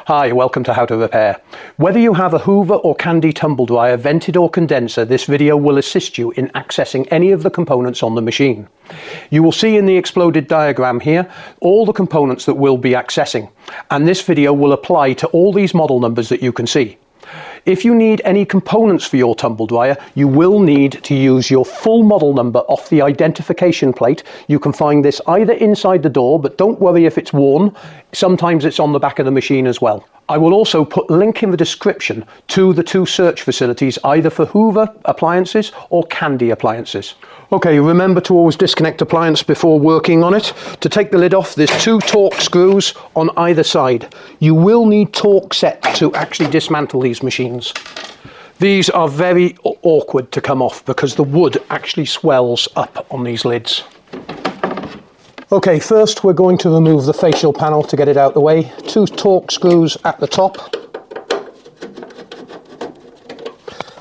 Hi, welcome to How to Repair. Whether you have a Hoover or Candy tumble dryer, vented or condenser, this video will assist you in accessing any of the components on the machine. You will see in the exploded diagram here all the components that we'll be accessing, and this video will apply to all these model numbers that you can see. If you need any components for your tumble dryer, you will need to use your full model number off the identification plate. You can find this either inside the door, but don't worry if it's worn. Sometimes it's on the back of the machine as well. I will also put a link in the description to the two search facilities, either for Hoover appliances or Candy appliances. Okay, remember to always disconnect appliance before working on it. To take the lid off, there's two torque screws on either side. You will need torque set to actually dismantle these machines. These are very awkward to come off because the wood actually swells up on these lids. Okay, first we're going to remove the facial panel to get it out of the way. Two torque screws at the top.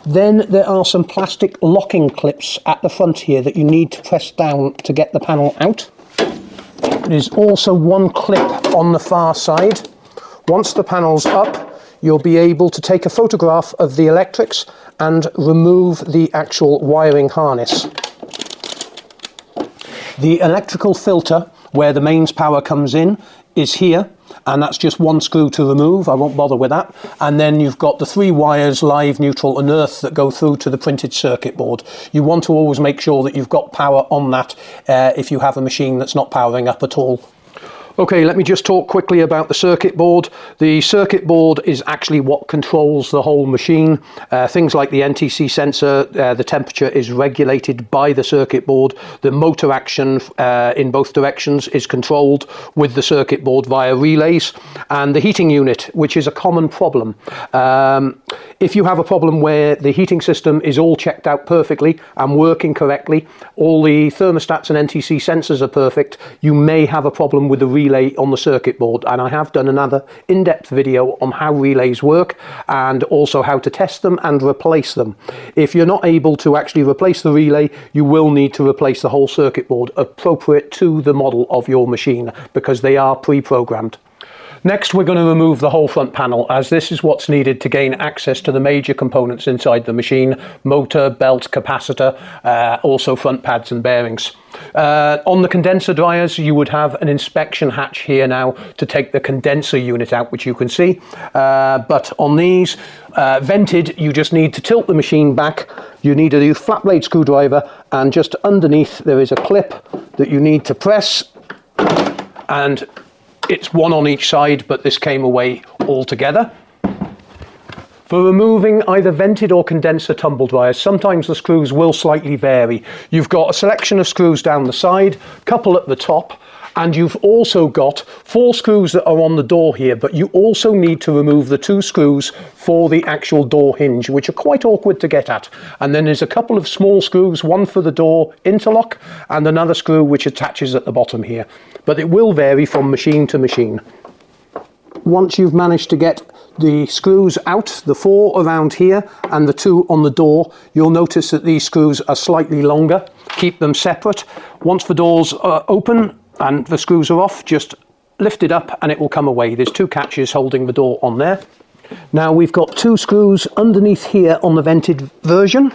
Then there are some plastic locking clips at the front here that you need to press down to get the panel out. There's also one clip on the far side. Once the panel's up, you'll be able to take a photograph of the electrics and remove the actual wiring harness. The electrical filter, where the mains power comes in, is here, and that's just one screw to remove. I won't bother with that. And then you've got the three wires, live, neutral and earth, that go through to the printed circuit board. You want to always make sure that you've got power on that if you have a machine that's not powering up at all. Okay, let me just talk quickly about the circuit board. The circuit board is actually what controls the whole machine. Things like the NTC sensor, the temperature is regulated by the circuit board. The motor action in both directions is controlled with the circuit board via relays. And the heating unit, which is a common problem. If you have a problem where the heating system is all checked out perfectly and working correctly, all the thermostats and NTC sensors are perfect, you may have a problem with the relay on the circuit board. And I have done another in-depth video on how relays work and also how to test them and replace them. If you're not able to actually replace the relay, you will need to replace the whole circuit board appropriate to the model of your machine because they are pre-programmed. Next, we're going to remove the whole front panel, as this is what's needed to gain access to the major components inside the machine: motor, belt, capacitor, also front pads and bearings. On the condenser dryers, you would have an inspection hatch here now to take the condenser unit out, which you can see. But on these vented, you just need to tilt the machine back. You need a flat blade screwdriver, and just underneath there is a clip that you need to press, and it's one on each side, but this came away altogether. For removing either vented or condenser tumble dryers, sometimes the screws will slightly vary. You've got a selection of screws down the side, couple at the top, and you've also got 4 screws that are on the door here, but you also need to remove the 2 screws for the actual door hinge, which are quite awkward to get at. And then there's a couple of small screws, one for the door interlock and another screw which attaches at the bottom here. But it will vary from machine to machine. Once you've managed to get the screws out, the 4 around here and the 2 on the door, you'll notice that these screws are slightly longer. Keep them separate. Once the doors are open and the screws are off, just lift it up and it will come away. There's 2 catches holding the door on there. Now we've got 2 screws underneath here on the vented version.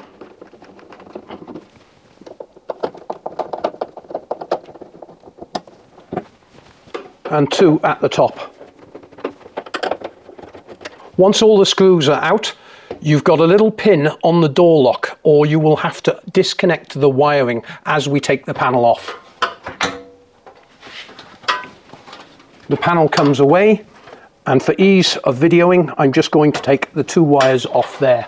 And 2 at the top. Once all the screws are out, you've got a little pin on the door lock, or you will have to disconnect the wiring as we take the panel off. The panel comes away, and for ease of videoing, I'm just going to take the 2 wires off there.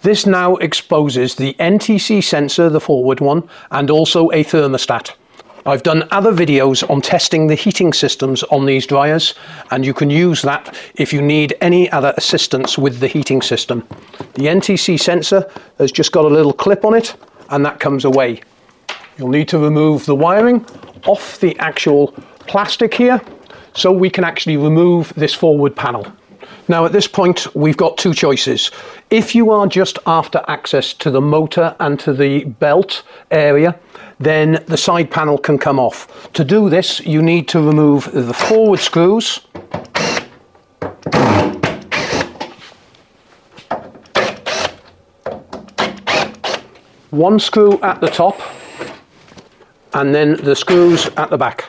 This now exposes the NTC sensor, the forward one, and also a thermostat. I've done other videos on testing the heating systems on these dryers, and you can use that if you need any other assistance with the heating system. The NTC sensor has just got a little clip on it, and that comes away. You'll need to remove the wiring off the actual plastic here, so we can actually remove this forward panel. Now at this point we've got 2 choices. If you are just after access to the motor and to the belt area, then the side panel can come off. To do this, you need to remove the forward screws One screw at the top, and then the screws at the back.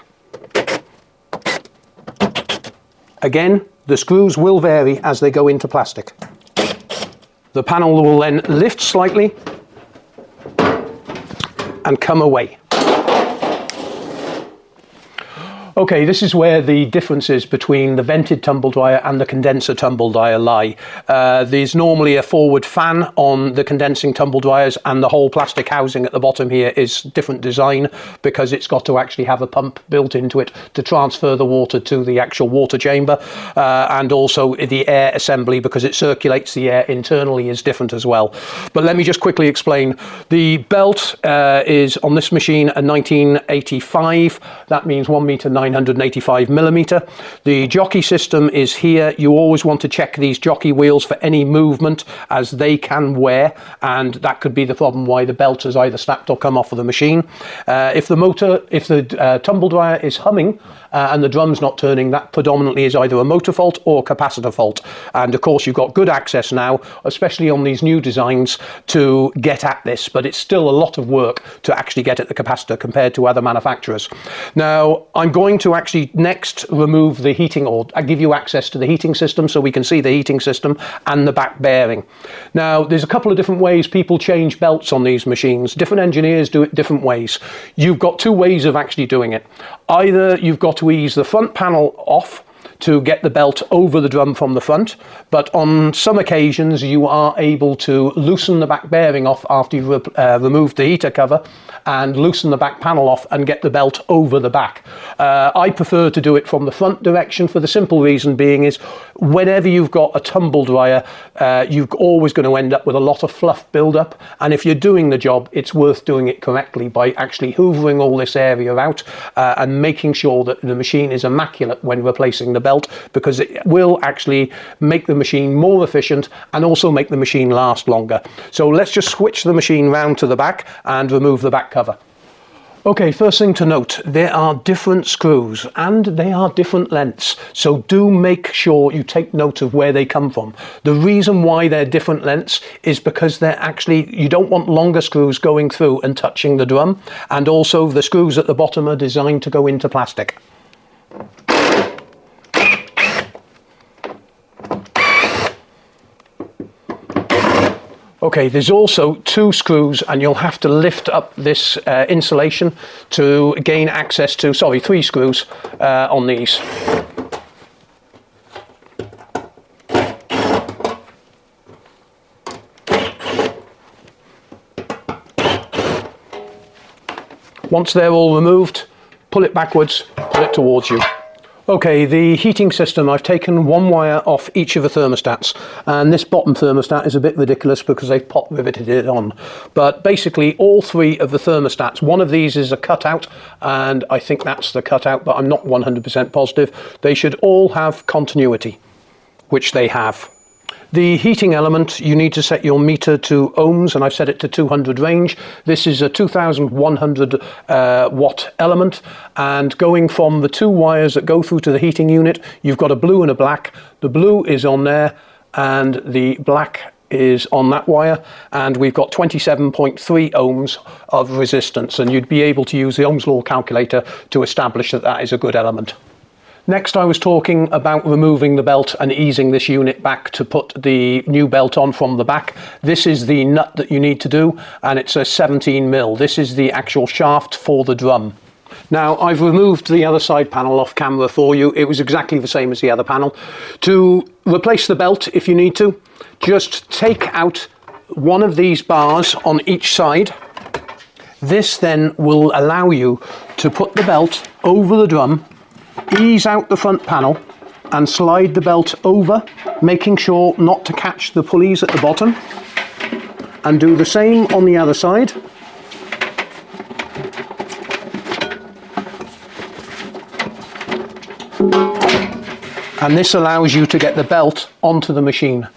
Again, the screws will vary as they go into plastic. The panel will then lift slightly and come away. Okay, this is where the differences between the vented tumble dryer and the condenser tumble dryer lie. There's normally a forward fan on the condensing tumble dryers, and the whole plastic housing at the bottom here is different design because it's got to actually have a pump built into it to transfer the water to the actual water chamber, and also the air assembly, because it circulates the air internally, is different as well. But let me just quickly explain. The belt is on this machine a 1985. That means 1 meter 985 millimeter. The jockey system is here. You always want to check these jockey wheels for any movement, as they can wear, and that could be the problem why the belt has either snapped or come off of the machine. If the tumble dryer is humming and the drum's not turning, that predominantly is either a motor fault or capacitor fault. And of course, you've got good access now, especially on these new designs, to get at this, but it's still a lot of work to actually get at the capacitor compared to other manufacturers. Now, I'm going to actually next remove the heating, or I give you access to the heating system so we can see the heating system and the back bearing. Now, there's a couple of different ways people change belts on these machines. Different engineers do it different ways. You've got two ways of actually doing it. Either you've got to ease the front panel off to get the belt over the drum from the front, but on some occasions you are able to loosen the back bearing off after you've removed the heater cover, and loosen the back panel off and get the belt over the back. I prefer to do it from the front direction, for the simple reason being is whenever you've got a tumble dryer, you're always going to end up with a lot of fluff build-up, and if you're doing the job, it's worth doing it correctly by actually hoovering all this area out and making sure that the machine is immaculate when replacing the belt, because it will actually make the machine more efficient and also make the machine last longer. So let's just switch the machine round to the back and remove the back cover. Okay, first thing to note, there are different screws and they are different lengths, so do make sure you take note of where they come from. The reason why they're different lengths is because they're actually, you don't want longer screws going through and touching the drum, and also the screws at the bottom are designed to go into plastic. Okay, there's also two screws, and you'll have to lift up this insulation to gain access to, sorry, three screws on these. Once they're all removed, pull it backwards, pull it towards you. Okay, the heating system, I've taken one wire off each of the thermostats, and this bottom thermostat is a bit ridiculous because they've pop riveted it on. But basically all three of the thermostats, one of these is a cutout, and I think that's the cutout, but I'm not 100% positive. They should all have continuity, which they have. The heating element, you need to set your meter to ohms, and I've set it to 200 range. This is a 2100 watt element, and going from the two wires that go through to the heating unit, you've got a blue and a black. The blue is on there and the black is on that wire, and we've got 27.3 ohms of resistance, and you'd be able to use the Ohm's law calculator to establish that that is a good element. Next, I was talking about removing the belt and easing this unit back to put the new belt on from the back. This is the nut that you need to do, and it's a 17 mil. This is the actual shaft for the drum. Now, I've removed the other side panel off camera for you. It was exactly the same as the other panel. To replace the belt, if you need to, just take out one of these bars on each side. This then will allow you to put the belt over the drum, ease out the front panel and slide the belt over, making sure not to catch the pulleys at the bottom, and do the same on the other side. And this allows you to get the belt onto the machine.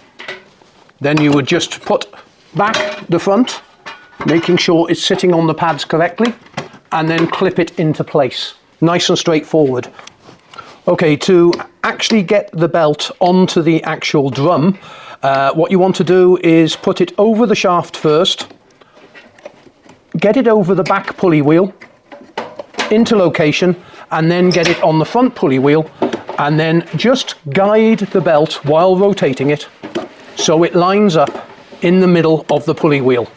Then you would just put back the front, making sure it's sitting on the pads correctly, and then clip it into place. Nice and straightforward. Okay, to actually get the belt onto the actual drum, what you want to do is put it over the shaft first, get it over the back pulley wheel into location, and then get it on the front pulley wheel, and then just guide the belt while rotating it so it lines up in the middle of the pulley wheel.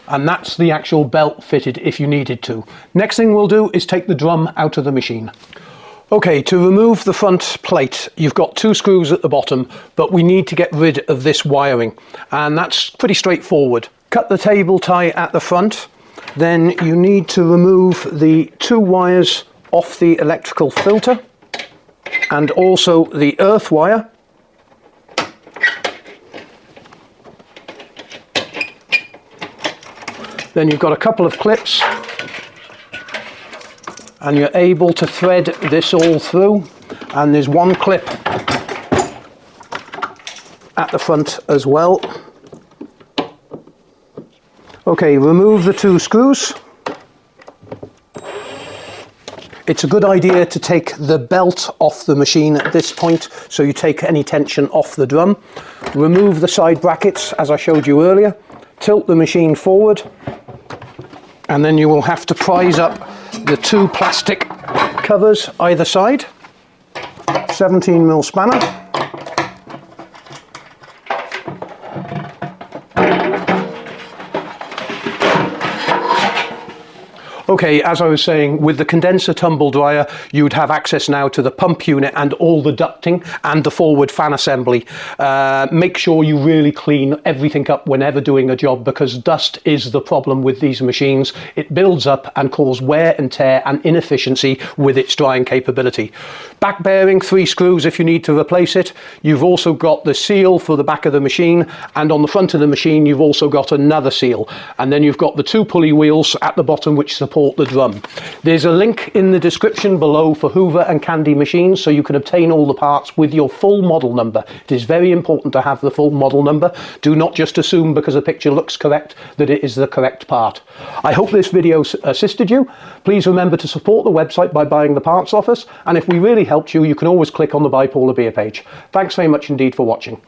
And that's the actual belt fitted if you needed to. Next thing we'll do is take the drum out of the machine. Okay, to remove the front plate, you've got 2 screws at the bottom, but we need to get rid of this wiring, and that's pretty straightforward. Cut the cable tie at the front, then you need to remove the 2 wires off the electrical filter, and also the earth wire. Then you've got a couple of clips, and you're able to thread this all through, and there's 1 clip at the front as well. Okay, remove the 2 screws. It's a good idea to take the belt off the machine at this point, so you take any tension off the drum. Remove the side brackets as I showed you earlier. Tilt the machine forward, and then you will have to prise up the 2 plastic covers either side. 17mm spanner. Okay, as I was saying, with the condenser tumble dryer, you'd have access now to the pump unit and all the ducting and the forward fan assembly. Make sure you really clean everything up whenever doing a job, because dust is the problem with these machines. It builds up and causes wear and tear and inefficiency with its drying capability. Back bearing, 3 screws if you need to replace it. You've also got the seal for the back of the machine, and on the front of the machine you've also got another seal. And then you've got the 2 pulley wheels at the bottom which support the drum. There's a link in the description below for Hoover and Candy machines, so you can obtain all the parts with your full model number. It is very important to have the full model number. Do not just assume because a picture looks correct that it is the correct part. I hope this video assisted you. Please remember to support the website by buying the parts off us, and if we really helped you, you can always click on the Buy Paula Beer page. Thanks very much indeed for watching.